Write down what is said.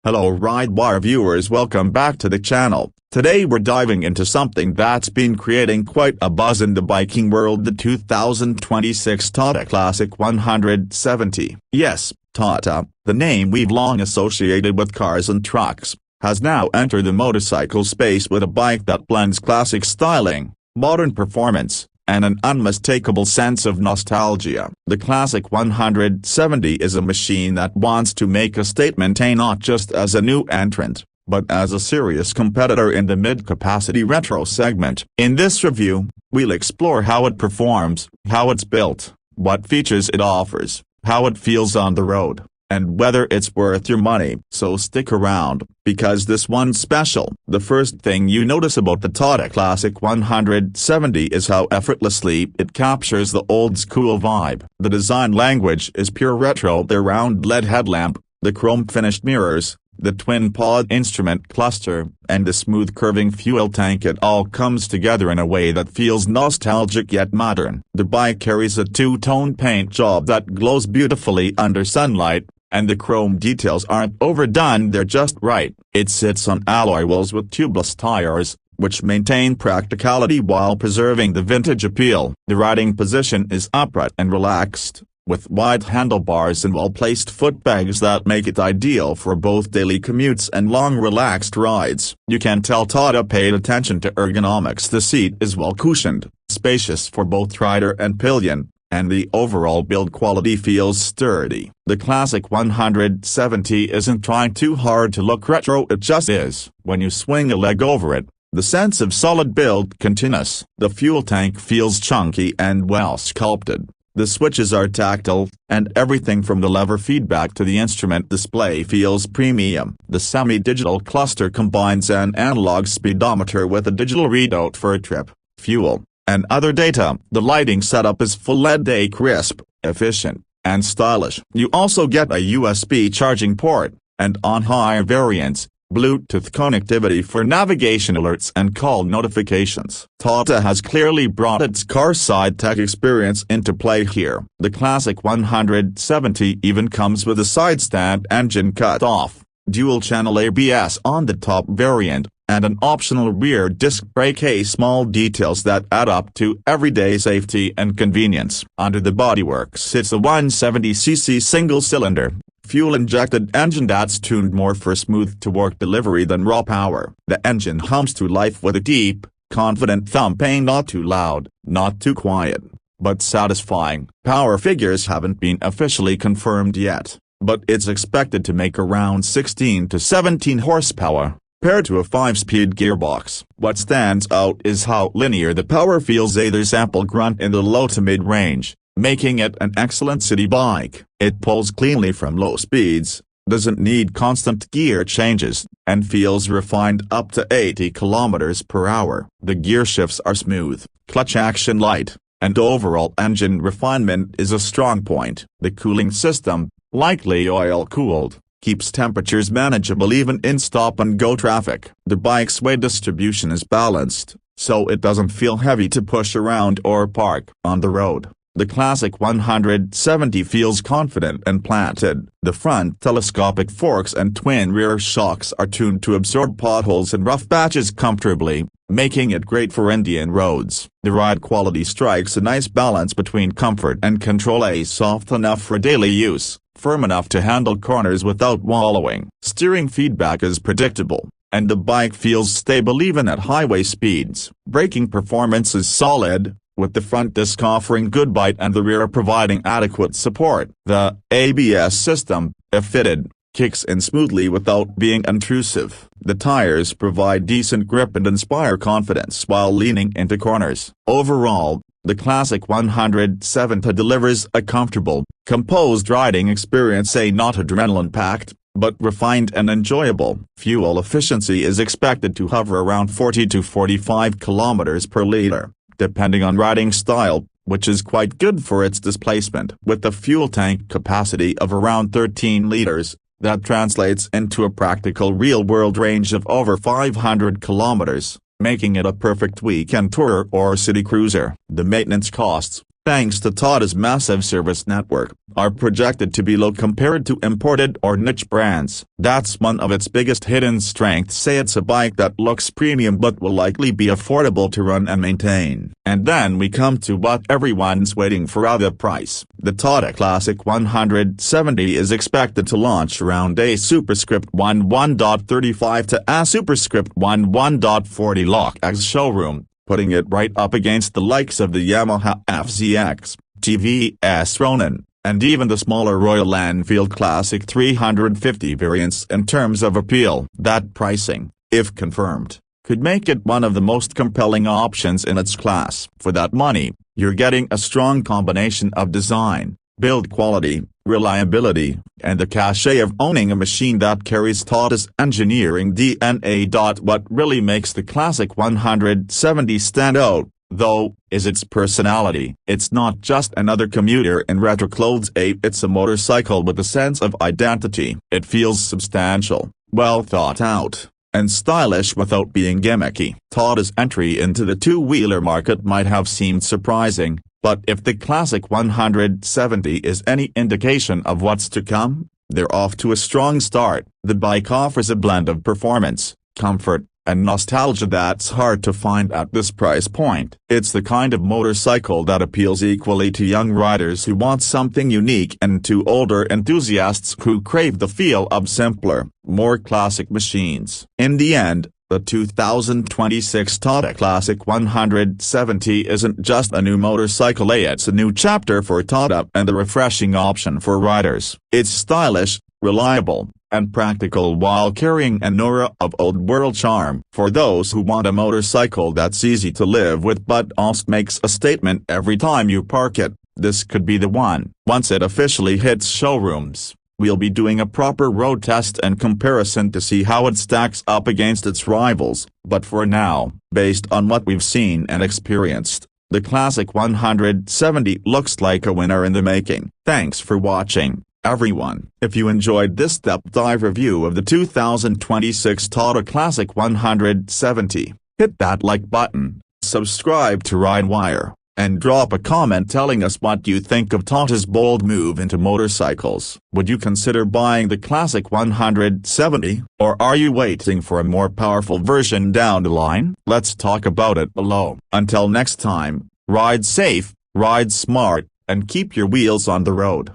Hello Ridewire viewers, welcome back to the channel. Today we're diving into something that's been creating quite a buzz in the biking world, the 2026 Tata Classic 170. Yes, Tata, the name we've long associated with cars and trucks, has now entered the motorcycle space with a bike that blends classic styling, modern performance, and an unmistakable sense of nostalgia. The Classic 170 is a machine that wants to make a statement, not just as a new entrant, but as a serious competitor in the mid-capacity retro segment. In this review, we'll explore how it performs, how it's built, what features it offers, how it feels on the road, and whether it's worth your money. So stick around, because this one's special. The first thing you notice about the Tata Classic 170 is how effortlessly it captures the old-school vibe. The design language is pure retro. The round LED headlamp, the chrome-finished mirrors, the twin-pod instrument cluster, and the smooth curving fuel tank, it all comes together in a way that feels nostalgic yet modern. The bike carries a two-tone paint job that glows beautifully under sunlight, and the chrome details aren't overdone, they're just right. It sits on alloy wheels with tubeless tires, which maintain practicality while preserving the vintage appeal. The riding position is upright and relaxed, with wide handlebars and well-placed footpegs that make it ideal for both daily commutes and long relaxed rides. You can tell Tata paid attention to ergonomics. The seat is well cushioned, spacious for both rider and pillion, and the overall build quality feels sturdy. The Classic 170 isn't trying too hard to look retro, it just is. When you swing a leg over it, the sense of solid build continues. The fuel tank feels chunky and well sculpted. The switches are tactile, and everything from the lever feedback to the instrument display feels premium. The semi-digital cluster combines an analog speedometer with a digital readout for trip, fuel, and other data. The lighting setup is full LED, crisp, efficient, and stylish. You also get a USB charging port, and on higher variants, Bluetooth connectivity for navigation alerts and call notifications. Tata has clearly brought its car-side tech experience into play here. The Classic 170 even comes with a side-stand engine cut-off, dual-channel ABS on the top variant, and an optional rear disc brake, small details that add up to everyday safety and convenience. Under the bodywork sits a 170cc single-cylinder, fuel-injected engine that's tuned more for smooth torque delivery than raw power. The engine hums to life with a deep, confident thumping, not too loud, not too quiet, but satisfying. Power figures haven't been officially confirmed yet, but it's expected to make around 16 to 17 horsepower, paired to a 5-speed gearbox. What stands out is how linear the power feels. There's ample grunt in the low to mid-range, making it an excellent city bike. It pulls cleanly from low speeds, doesn't need constant gear changes, and feels refined up to 80 km per hour. The gear shifts are smooth, clutch action light, and overall engine refinement is a strong point. The cooling system, likely oil-cooled, keeps temperatures manageable even in stop-and-go traffic. The bike's weight distribution is balanced, so it doesn't feel heavy to push around or park on the road. The Classic 170 feels confident and planted. The front telescopic forks and twin rear shocks are tuned to absorb potholes and rough patches comfortably, making it great for Indian roads. The ride quality strikes a nice balance between comfort and control, soft enough for daily use, firm enough to handle corners without wallowing. Steering feedback is predictable, and the bike feels stable even at highway speeds. Braking performance is solid, with the front disc offering good bite and the rear providing adequate support. The ABS system, if fitted, kicks in smoothly without being intrusive. The tires provide decent grip and inspire confidence while leaning into corners. Overall, the Classic 170 delivers a comfortable, composed riding experience, not adrenaline-packed, but refined and enjoyable. Fuel efficiency is expected to hover around 40 to 45 km per liter, depending on riding style, which is quite good for its displacement. With a fuel tank capacity of around 13 liters, that translates into a practical real-world range of over 500 kilometers, making it a perfect weekend tourer or city cruiser. The maintenance costs, thanks to Tata's massive service network, are projected to be low compared to imported or niche brands. That's one of its biggest hidden strengths. Say it's a bike that looks premium but will likely be affordable to run and maintain. And then we come to what everyone's waiting for: the price. The Tata Classic 170 is expected to launch around a superscript 11.35 to a superscript 11.40 LOX showroom, putting it right up against the likes of the Yamaha FZX, TVS Ronin, and even the smaller Royal Enfield Classic 350 variants in terms of appeal. That pricing, if confirmed, could make it one of the most compelling options in its class. For that money, you're getting a strong combination of design, build quality, reliability, and the cachet of owning a machine that carries Tata's engineering DNA. What really makes the Classic 170 stand out, though, is its personality. It's not just another commuter in retro clothes. It's a motorcycle with a sense of identity. It feels substantial, well thought out, and stylish without being gimmicky. Tata's entry into the two-wheeler market might have seemed surprising, but if the Classic 170 is any indication of what's to come, they're off to a strong start. The bike offers a blend of performance, comfort, and nostalgia that's hard to find at this price point. It's the kind of motorcycle that appeals equally to young riders who want something unique and to older enthusiasts who crave the feel of simpler, more classic machines. In the end, the 2026 Tata Classic 170 isn't just a new motorcycle, it's a new chapter for Tata and a refreshing option for riders. It's stylish, reliable, and practical while carrying an aura of old-world charm. For those who want a motorcycle that's easy to live with but also makes a statement every time you park it, this could be the one. Once it officially hits showrooms, we'll be doing a proper road test and comparison to see how it stacks up against its rivals, but for now, based on what we've seen and experienced, the Classic 170 looks like a winner in the making. Thanks for watching, everyone. If you enjoyed this deep dive review of the 2026 Tata Classic 170, hit that like button, subscribe to RideWire, and drop a comment telling us what you think of Tata's bold move into motorcycles. Would you consider buying the Classic 170, or are you waiting for a more powerful version down the line? Let's talk about it below. Until next time, ride safe, ride smart, and keep your wheels on the road.